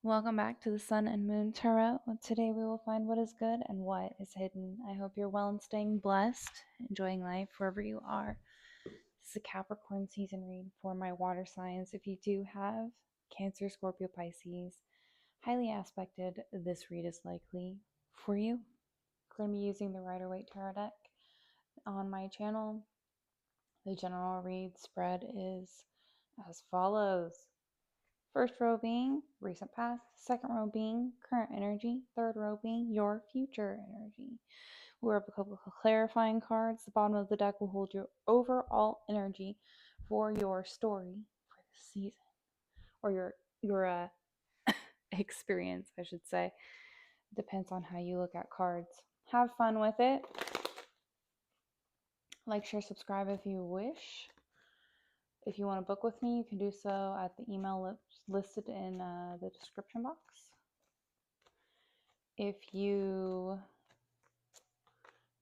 Welcome back to the Sun and Moon Tarot. Today we will find what is good and what is hidden. I hope you're well and staying blessed, enjoying life wherever you are. This is a Capricorn season read for my water signs. If you do have Cancer, Scorpio, Pisces, highly aspected, this read is likely for you. I'm going to be using the Rider-Waite Tarot deck on my channel. The general read spread is as follows. First row being recent past, second row being current energy, third row being your future energy. We're up a couple of clarifying cards. The bottom of the deck will hold your overall energy for your story for the season, or your experience, I should say. Depends on how you look at cards. Have fun with it. Like, share, subscribe if you wish. If you want to book with me, you can do so at the email listed in the description box. If you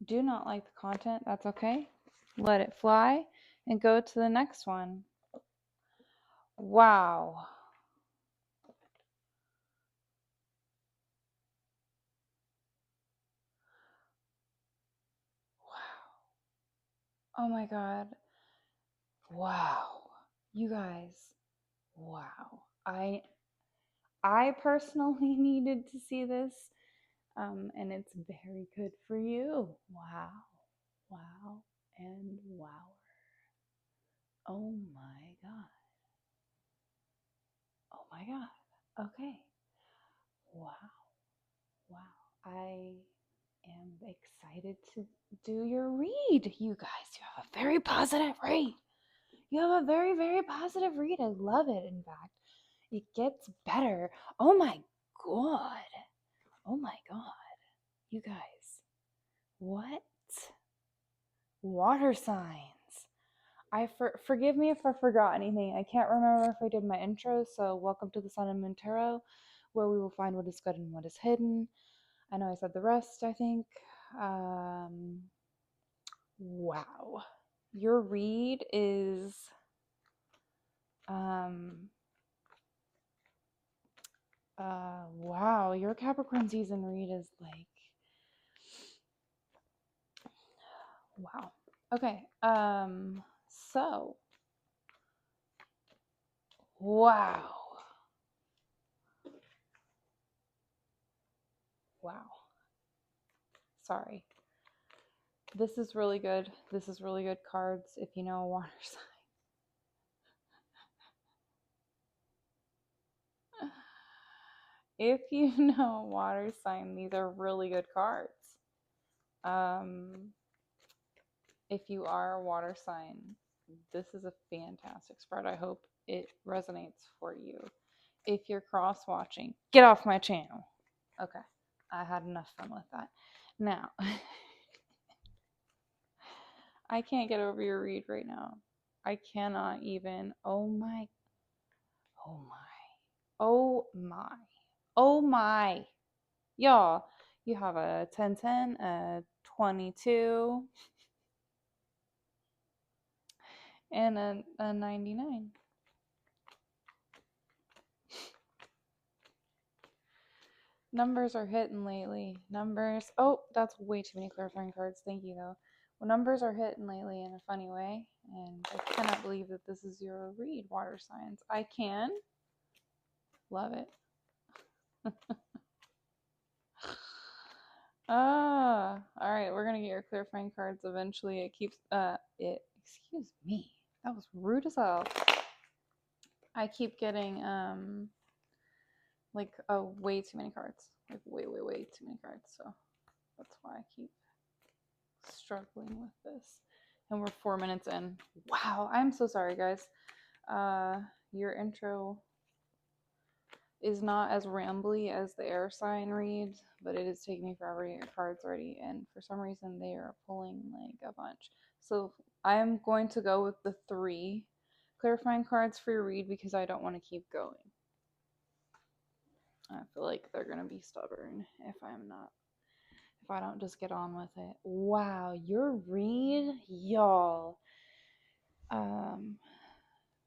do not like the content, that's okay. Let it fly and go to the next one. Wow. Wow. Oh my God. Wow. You guys. Wow. I personally needed to see this. And it's very good for you. Wow. Wow. And wow. Oh my God. Oh my God. Okay. Wow. Wow. I am excited to do your read. You guys, you have a very positive read. You have a very, very positive read. I love it, in fact. It gets better. Oh my God. Oh my God. You guys, what? Water signs. Forgive me if I forgot anything. I can't remember if I did my intro, so welcome to the Sun and Moon Tarot, where we will find what is good and what is hidden. I know I said the rest, I think. Wow. Your read is wow, your Capricorn season read is like wow. Okay. So wow. Wow. Sorry. This is really good. This is really good cards if you know a water sign. If you know a water sign, these are really good cards. If you are a water sign, this is a fantastic spread. I hope it resonates for you. If you're cross watching, get off my channel. Okay, I had enough fun with that. Now, I can't get over your read right now. I cannot even. Oh my. Oh my. Oh my. Oh my. Y'all, you have a 1010, a 22, and a 99. Numbers are hitting lately. Numbers. Oh, that's way too many clarifying cards. Thank you, though. Well, numbers are hitting lately in a funny way. And I cannot believe that this is your read, water signs. I can. Love it. All right. We're going to get your clarifying cards eventually. Excuse me. That was rude as hell. I keep getting, like way too many cards, like way too many cards, so that's why I keep struggling with this. And we're 4 minutes in. Wow, I'm so sorry, guys. Your intro is not as rambly as the air sign read, but it is taking me forever to get your cards ready, and for some reason they are pulling like a bunch. So I am going to go with the 3 clarifying cards for your read because I don't want to keep going. I feel like they're gonna be stubborn if I don't just get on with it. Wow, your read, y'all.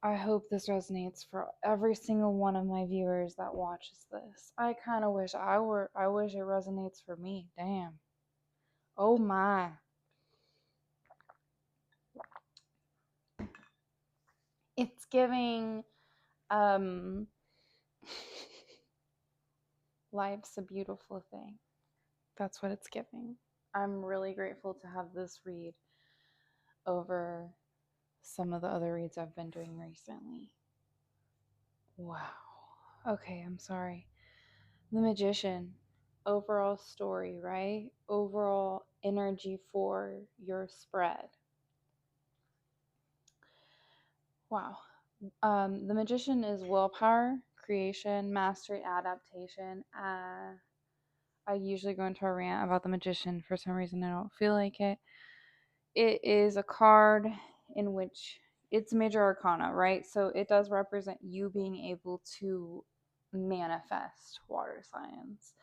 I hope this resonates for every single one of my viewers that watches this. I kind of wish I wish it resonates for me. Damn. Oh my. It's giving life's a beautiful thing. That's what it's giving. I'm really grateful to have this read over some of the other reads I've been doing recently. Wow. Okay, I'm sorry. The Magician. Overall story, right? Overall energy for your spread. Wow. The Magician is willpower, creation, mastery, adaptation. I usually go into a rant about the Magician. For some reason, I don't feel like it. It is a card in which it's major arcana, right? So it does represent you being able to manifest water signs,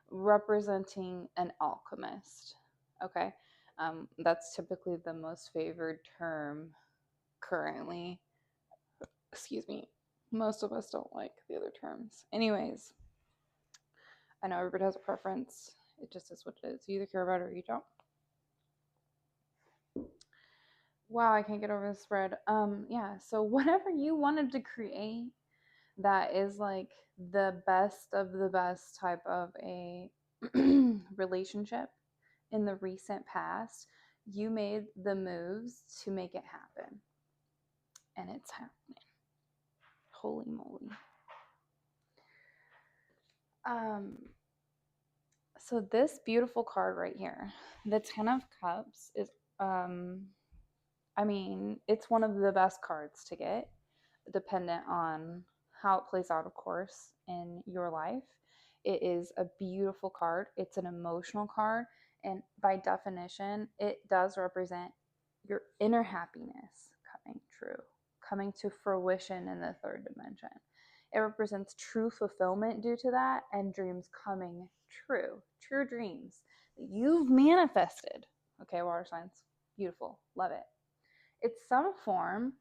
representing an alchemist. Okay. That's typically the most favored term currently. Excuse me. Most of us don't like the other terms. Anyways, I know everybody has a preference. It just is what it is. You either care about it or you don't. Wow, I can't get over the spread. Yeah, so whatever you wanted to create that is like the best of the best type of a relationship in the recent past, you made the moves to make it happen. And it's happening. Holy moly. So this beautiful card right here, the Ten of Cups, is I mean, it's one of the best cards to get, dependent on how it plays out, of course, in your life. It is a beautiful card. It's an emotional card. And by definition, it does represent your inner happiness coming true, coming to fruition in the third dimension. It represents true fulfillment due to that and dreams coming true, true dreams that you've manifested. Okay, water signs, beautiful, love it. It's some form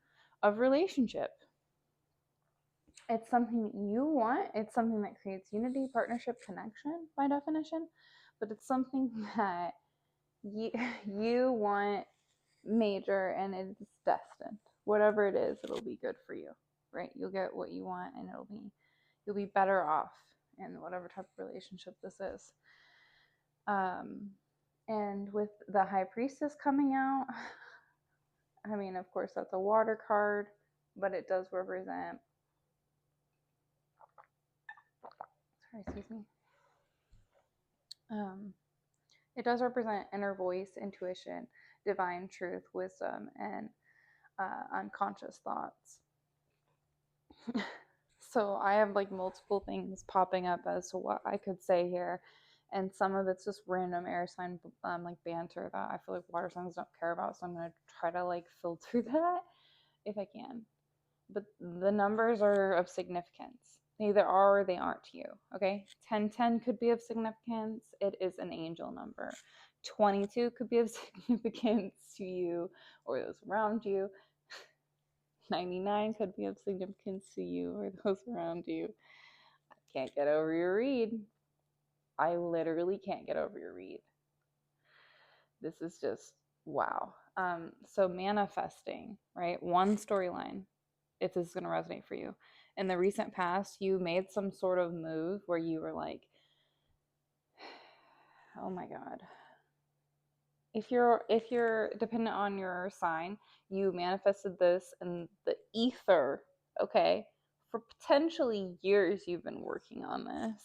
of relationship. It's something that you want. It's something that creates unity, partnership, connection by definition, but it's something that you want major, and it's destined. Whatever it is, it'll be good for you, right? You'll get what you want, and you'll be better off in whatever type of relationship this is. And with the High Priestess coming out, I mean, of course, that's a water card, but it does represent, sorry, excuse me. It does represent inner voice, intuition, divine truth, wisdom, and unconscious thoughts. So I have like multiple things popping up as to what I could say here, and some of it's just random air sign like banter that I feel like water signs don't care about, so I'm going to try to like filter that if I can. But the numbers are of significance. They either are or they aren't to you, okay? 1010 could be of significance. It is an angel number. 22 could be of significance to you or those around you. 99 could be of significance to you or those around you. I can't get over your read. I literally can't get over your read. This is just wow. So manifesting, right? One storyline, if this is going to resonate for you. In the recent past, you made some sort of move where you were like, oh my God. If you're dependent on your sign, you manifested this in the ether, okay? For potentially years you've been working on this.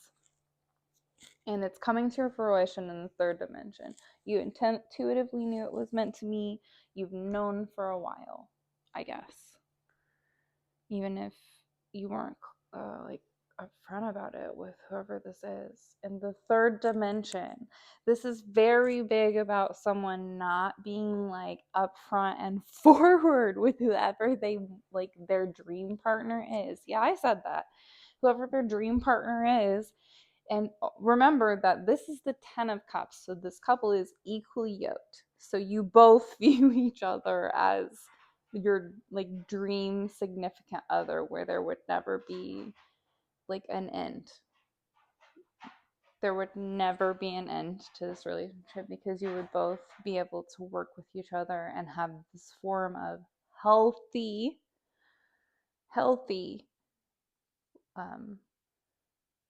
And it's coming to fruition in the third dimension. You intuitively knew it was meant to be. You've known for a while, I guess. Even if you weren't like upfront about it with whoever this is. In the third dimension, this is very big about someone not being like upfront and forward with whoever they like their dream partner is. Yeah, I said that. Whoever their dream partner is. And remember that this is the 10 of Cups, so this couple is equally yoked. So you both view each other as your like dream significant other where there would never be like an end. There would never be an end to this relationship because you would both be able to work with each other and have this form of healthy um,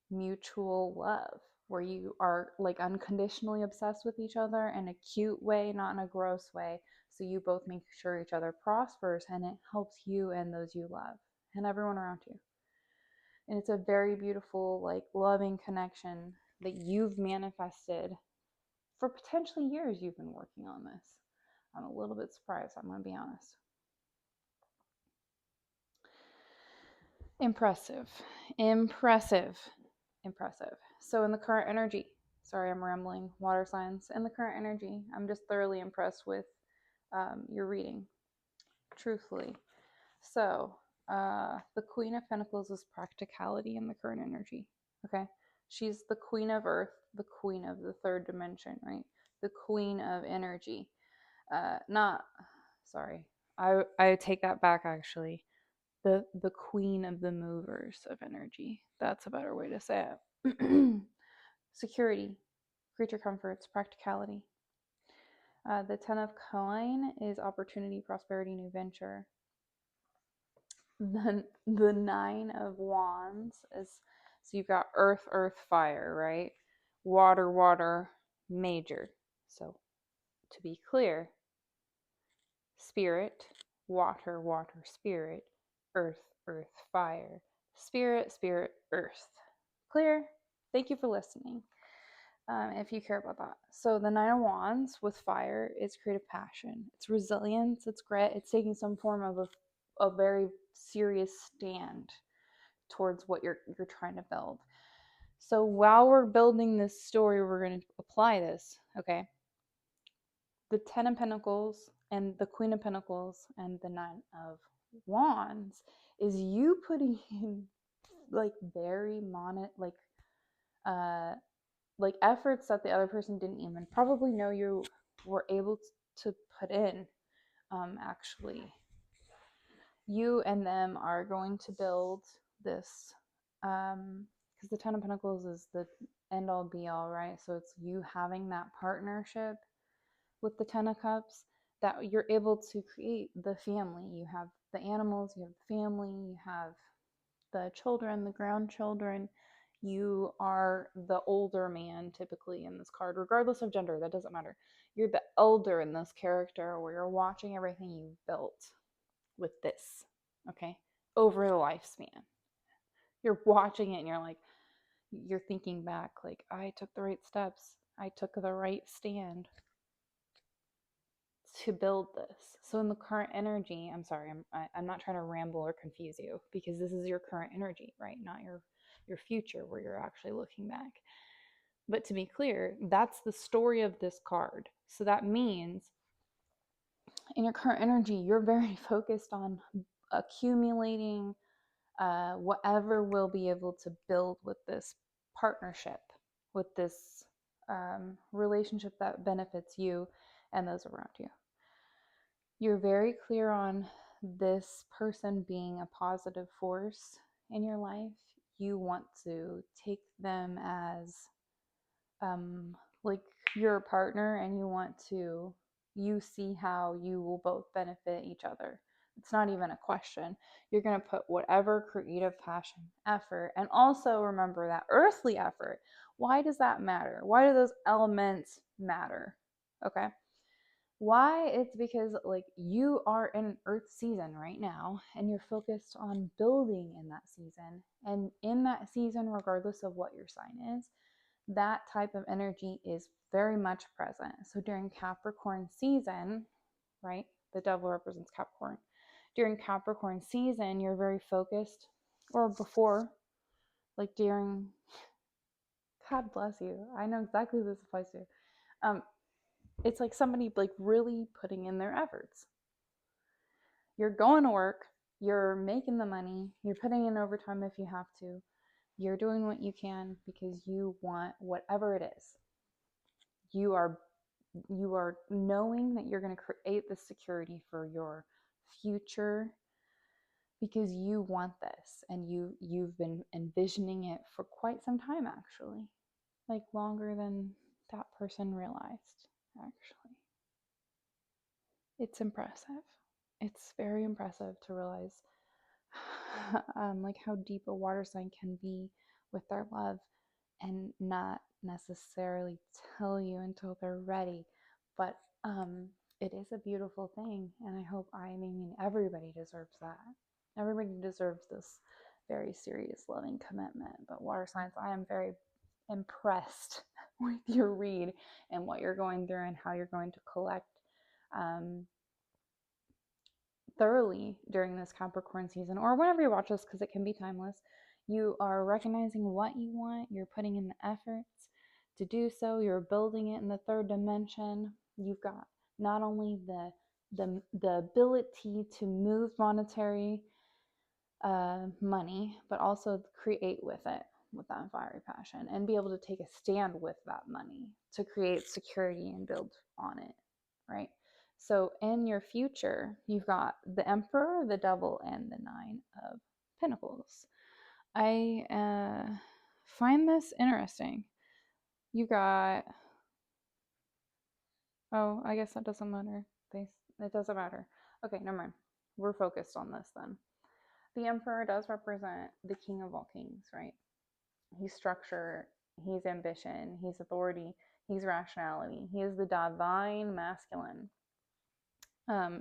mutual love where you are like unconditionally obsessed with each other in a cute way, not in a gross way. So you both make sure each other prospers and it helps you and those you love and everyone around you. And it's a very beautiful, like loving connection that you've manifested for potentially years. You've been working on this. I'm a little bit surprised, I'm going to be honest. Impressive. So in the current energy, sorry, I'm rambling, water signs. In the current energy, I'm just thoroughly impressed with your reading, truthfully. So the Queen of Pentacles is practicality in the current energy. Okay, she's the Queen of Earth, the Queen of the third dimension, right? The Queen of energy. Not, sorry, I take that back actually. The Queen of the movers of energy. That's a better way to say it. Security, creature comforts, practicality. The Ten of Coin is opportunity, prosperity, new venture. The Nine of Wands is, so you've got earth, fire, right? Water, major. So to be clear, spirit, water, spirit, earth, fire, spirit, earth. Clear? Thank you for listening. If you care about that. So the Nine of Wands with fire is creative passion. It's resilience. It's grit. It's taking some form of a very serious stand towards what you're trying to build. So while we're building this story, we're going to apply this. Okay. The Ten of Pentacles and the Queen of Pentacles and the Nine of Wands is you putting in like very like efforts that the other person didn't even probably know you were able to put in. Actually, you and them are going to build this, because the Ten of Pentacles is the end all be all, right? So it's you having that partnership with the Ten of Cups that you're able to create the family. You have the animals, you have the family, you have the children, the grandchildren. You are the older man typically in this card, regardless of gender, that doesn't matter. You're the elder in this character where you're watching everything you've built with this, okay, over the lifespan. You're watching it and you're like, you're thinking back, like, I took the right steps, I took the right stand to build this. So in the current energy, I'm sorry, I'm not trying to ramble or confuse you, because this is your current energy, right? Not your future where you're actually looking back. But to be clear, that's the story of this card. So that means in your current energy, you're very focused on accumulating whatever will be able to build with this partnership, with this relationship that benefits you and those around you. You're very clear on this person being a positive force in your life. You want to take them as like your partner, and you see how you will both benefit each other. It's not even a question. You're going to put whatever creative passion, effort, and also remember that earthly effort. Why does that matter? Why do those elements matter? Okay. Why? It's because like you are in an earth season right now and you're focused on building in that season. And in that season, regardless of what your sign is, that type of energy is very much present. So during Capricorn season, right? The devil represents Capricorn. During Capricorn season, you're very focused, or before, like during, God bless you. I know exactly who this applies to. It's like somebody like really putting in their efforts. You're going to work, you're making the money, you're putting in overtime if you have to. You're doing what you can because you want whatever it is. You are knowing that you're going to create the security for your future because you want this, and you've been envisioning it for quite some time, actually, like longer than that person realized. Actually, it's impressive. It's very impressive to realize like how deep a water sign can be with their love and not necessarily tell you until they're ready. But it is a beautiful thing, and I mean everybody deserves that. Everybody deserves this very serious loving commitment. But water signs, I am very impressed with your read and what you're going through and how you're going to collect um, thoroughly during this Capricorn season, or whenever you watch this, because it can be timeless. You are recognizing what you want, you're putting in the efforts to do so, you're building it in the third dimension. You've got not only the ability to move monetary money, but also create with it, with that fiery passion, and be able to take a stand with that money to create security and build on it, right? So in your future, you've got the Emperor, the Devil, and the Nine of Pentacles. I find this interesting. You got, oh, I guess that doesn't matter. It doesn't matter. Okay, never mind. We're focused on this then. The Emperor does represent the king of all kings, right? He's structure, he's ambition, he's authority, he's rationality. He is the divine masculine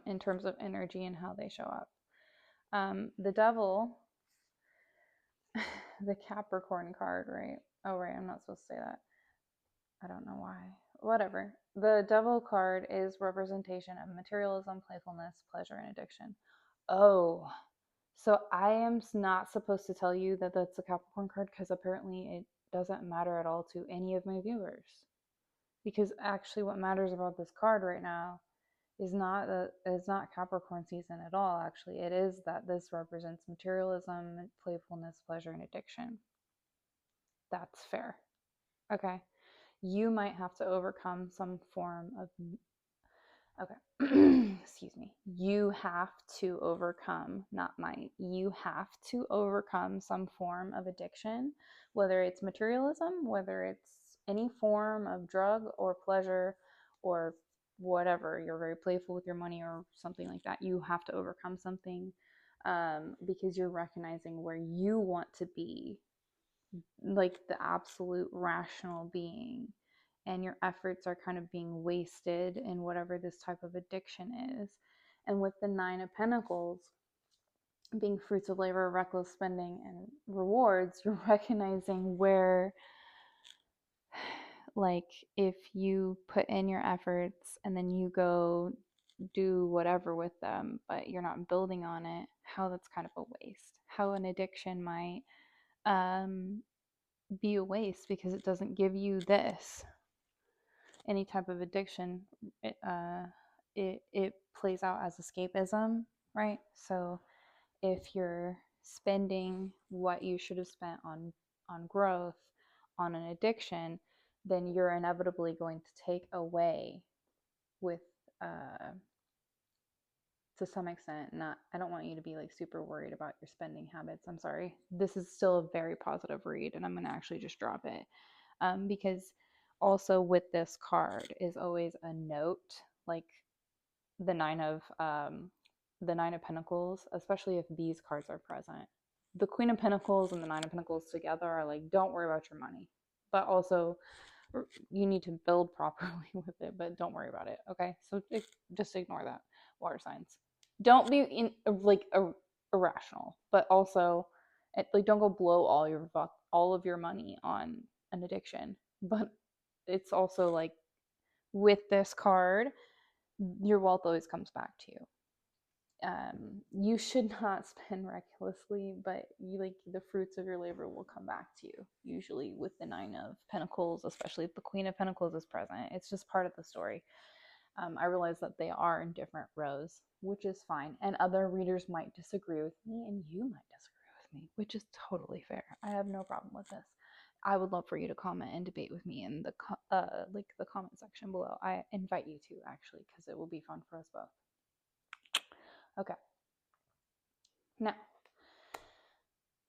in terms of energy and how they show up. The Devil, the Capricorn card, right? Oh, right, I'm not supposed to say that. I don't know why. Whatever. The Devil card is representation of materialism, playfulness, pleasure, and addiction. Oh, so I am not supposed to tell you that that's a Capricorn card, because apparently it doesn't matter at all to any of my viewers. Because actually what matters about this card right now is not Capricorn season at all. Actually, it is that this represents materialism, playfulness, pleasure, and addiction. That's fair. Okay. You might have to overcome some form of, okay, excuse me. You have to overcome, not might, you have to overcome some form of addiction, whether it's materialism, whether it's any form of drug or pleasure or whatever. You're very playful with your money or something like that. You have to overcome something because you're recognizing where you want to be, like the absolute rational being, and your efforts are kind of being wasted in whatever this type of addiction is. And with the Nine of Pentacles being fruits of labor, reckless spending, and rewards, you're recognizing where, like, if you put in your efforts and then you go do whatever with them, but you're not building on it, how that's kind of a waste. How an addiction might be a waste because it doesn't give you this. Any type of addiction, it plays out as escapism, right? So if you're spending what you should have spent on growth on an addiction, then you're inevitably going to take away with to some extent. Not, I don't want you to be like super worried about your spending habits. I'm sorry, this is still a very positive read, and I'm going to actually just drop it because also with this card is always a note, like the the Nine of Pentacles, especially if these cards are present. The Queen of Pentacles and the Nine of Pentacles together are like, don't worry about your money, but also you need to build properly with it, but don't worry about it. Okay, so just ignore that, water signs. Don't be irrational, but also like don't go blow all of your money on an addiction. But it's also like with this card, your wealth always comes back to you. You should not spend recklessly, but like the fruits of your labor will come back to you. Usually with the Nine of Pentacles, especially if the Queen of Pentacles is present, it's just part of the story. I realize that they are in different rows, which is fine. And other readers might disagree with me, and you might disagree with me, which is totally fair. I have no problem with this. I would love for you to comment and debate with me in the the comment section below. I invite you to, actually, because it will be fun for us both. Okay. Now,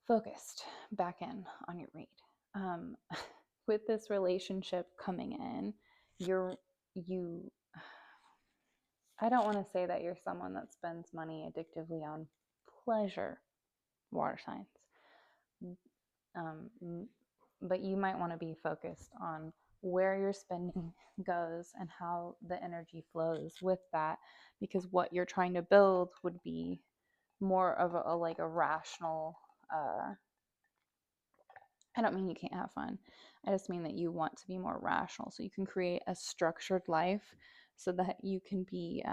focused back in on your read. Um, with this relationship coming in, you I don't want to say that you're someone that spends money addictively on pleasure, water signs. But you might want to be focused on where your spending goes and how the energy flows with that, because what you're trying to build would be more of a like a rational, I don't mean you can't have fun. I just mean that you want to be more rational so you can create a structured life so that you can be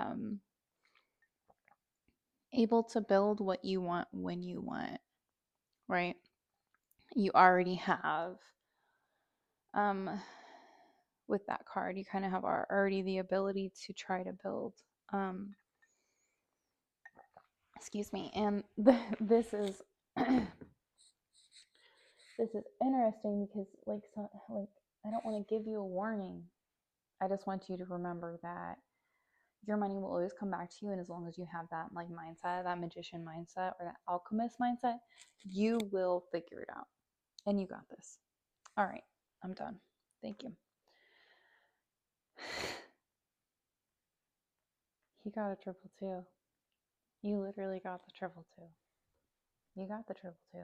able to build what you want when you want, right? You already have, um, with that card, you kind of have already the ability to try to build. Excuse me. And this is this is interesting because like I don't want to give you a warning. I just want you to remember that your money will always come back to you, and as long as you have that like mindset, that magician mindset or that alchemist mindset, you will figure it out. And you got this. All right, I'm done. Thank you. You got a triple two. You literally got the triple two. You got the triple two.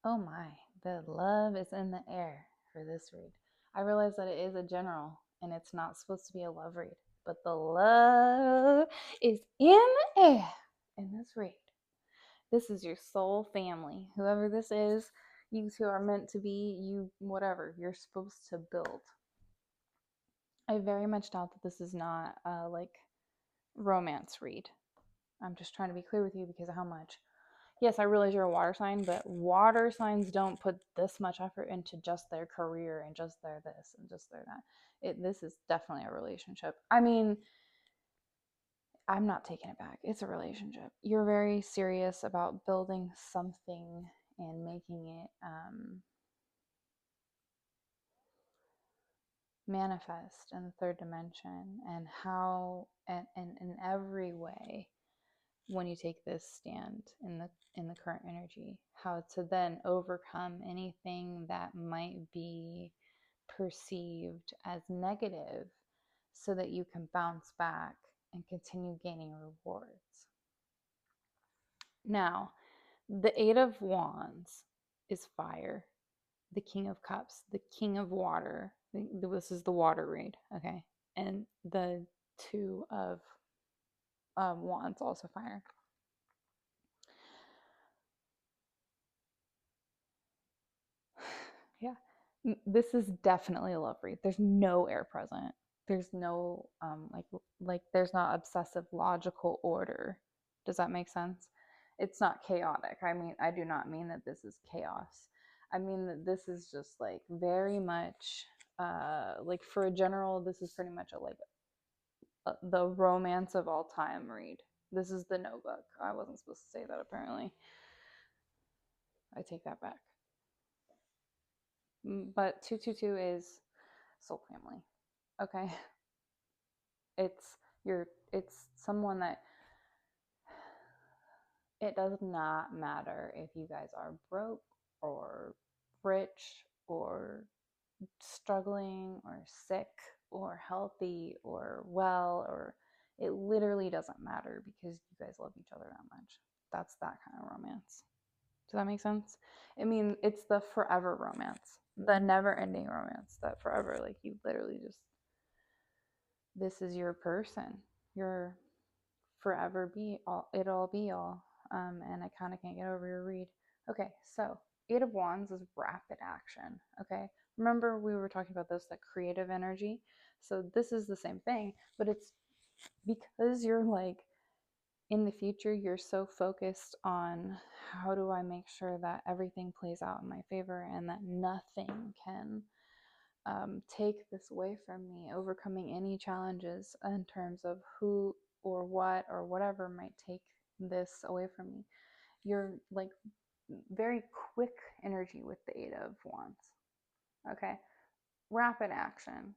Oh my, the love is in the air for this read. I realize that it is a general and it's not supposed to be a love read, but the love is in the air in this read. This is your soul family. Whoever this is, you two are meant to be, you, whatever, you're supposed to build. I very much doubt that this is not a like romance read. I'm just trying to be clear with you because of how much. Yes, I realize you're a water sign, but water signs don't put this much effort into just their career and just their this and just their that. This is definitely a relationship. I mean, I'm not taking it back. It's a relationship. You're very serious about building something and making it manifest in the third dimension, and how and in every way when you take this stand in the current energy, how to then overcome anything that might be perceived as negative so that you can bounce back and continue gaining rewards. Now, the Eight of Wands is fire. The King of Cups, the King of Water. This is the water read, okay? And the Two of Wands, also fire. Yeah, this is definitely a love read. There's no air present. There's no like there's not obsessive logical order. Does that make sense? It's not chaotic. I mean, I do not mean that this is chaos. I mean that this is just like very much like for a general, this is pretty much the romance of all time read. This is the notebook. I wasn't supposed to say that apparently. I take that back. But 222 is soul family. Okay. It's someone that it does not matter if you guys are broke or rich or struggling or sick or healthy or well, or it literally doesn't matter because you guys love each other that much. That's that kind of romance. Does that make sense? I mean, it's the forever romance, the never ending romance, that forever, like you literally just, this is your person. Your forever be all, it all be all. And I kind of can't get over your read. Okay, so Eight of Wands is rapid action. Okay, remember we were talking about this, that creative energy. So this is the same thing, but it's because you're like in the future, you're so focused on how do I make sure that everything plays out in my favor and that nothing can take this away from me, overcoming any challenges in terms of who or what or whatever might take this away from me. You're like very quick energy with the Eight of Wands. Okay, rapid action,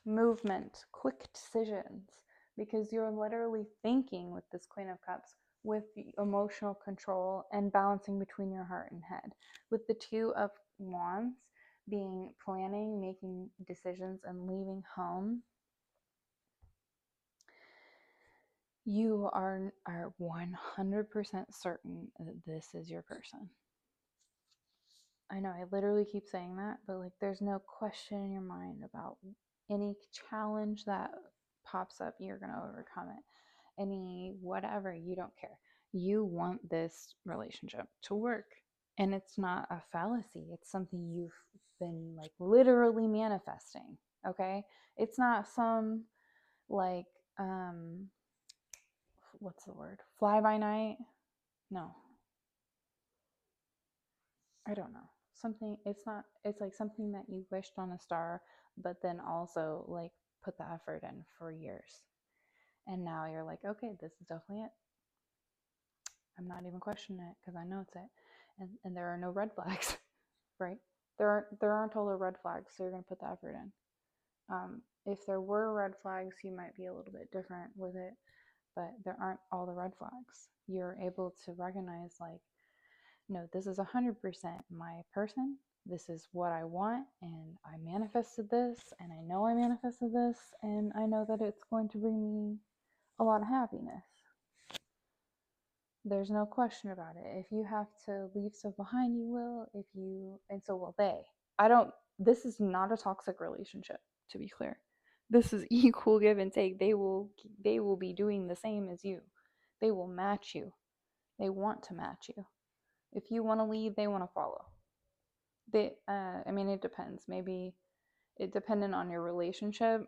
movement, quick decisions, because you're literally thinking with this Queen of Cups with the emotional control and balancing between your heart and head. With the Two of Wands being planning, making decisions, and leaving home, you are 100% certain that this is your person. I know I literally keep saying that, but like there's no question in your mind about any challenge that pops up, you're going to overcome it. Any whatever, you don't care. You want this relationship to work. And it's not a fallacy. It's something you've been like literally manifesting. Okay? It's not some like what's the word? Fly by night? No. I don't know. Something, it's not, it's like something that you wished on a star, but then also like put the effort in for years. And now you're like, okay, this is definitely it. I'm not even questioning it because I know it's it. And there are no red flags, right? There aren't all the red flags, so you're gonna put the effort in. If there were red flags, you might be a little bit different with it, but there aren't all the red flags. You're able to recognize like, no, this is 100% my person. This is what I want, and I manifested this, and I know I manifested this, and I know that it's going to bring me a lot of happiness. There's no question about it. If you have to leave stuff behind, you will. If you, and so will they. This is not a toxic relationship, to be clear. This is equal give and take. They will be doing the same as you. They will match you. They want to match you. If you want to lead, they want to follow. I mean, it depends. Maybe it dependent on your relationship,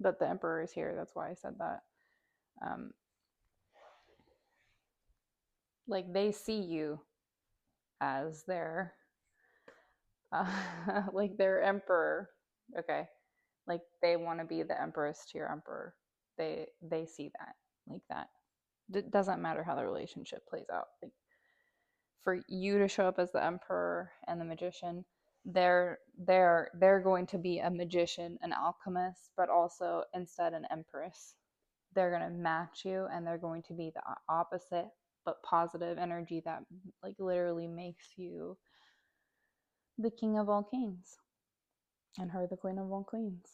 but the Emperor is here. That's why I said that. Like they see you as their, like their emperor. Okay, like they want to be the empress to your emperor. They see that like that. It doesn't matter how the relationship plays out. Like for you to show up as the emperor and the magician, they're going to be a magician, an alchemist, but also instead an empress. They're going to match you, and they're going to be the opposite but positive energy that like literally makes you the king of all kings and her the queen of all queens.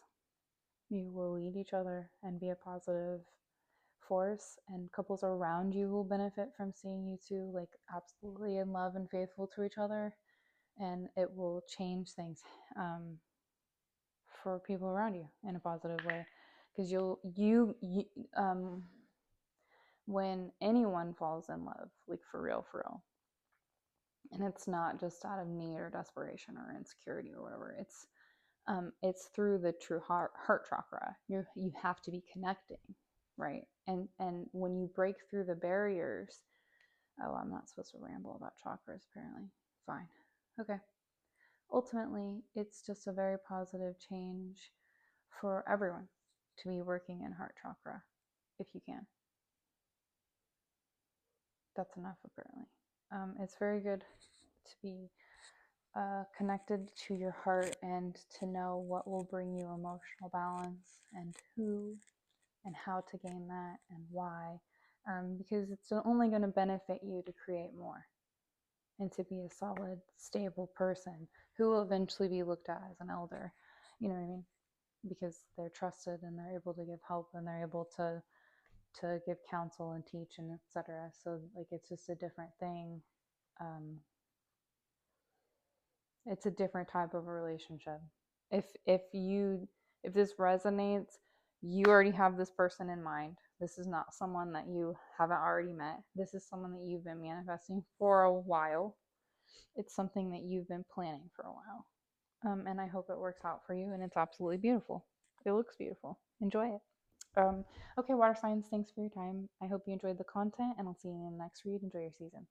You will lead each other and be a positive force, and couples around you will benefit from seeing you two like absolutely in love and faithful to each other, and it will change things for people around you in a positive way, because you when anyone falls in love, like for real, and it's not just out of need or desperation or insecurity or whatever, it's through the true heart chakra. You have to be connecting, right? And when you break through the barriers, oh, I'm not supposed to ramble about chakras apparently. Fine. Okay. Ultimately, it's just a very positive change for everyone to be working in heart chakra if you can. That's enough apparently. It's very good to be connected to your heart and to know what will bring you emotional balance and who and how to gain that and why, because it's only going to benefit you to create more and to be a solid, stable person who will eventually be looked at as an elder. You know what I mean? Because they're trusted and they're able to give help and they're able to give counsel and teach and etc. So like it's just a different thing. It's a different type of a relationship. If this resonates, you already have this person in mind. This is not someone that you haven't already met. This is someone that you've been manifesting for a while. It's something that you've been planning for a while. And I hope it works out for you, and it's absolutely beautiful. It looks beautiful. Enjoy it. Okay, water signs, thanks for your time. I hope you enjoyed the content, and I'll see you in the next read. Enjoy your season.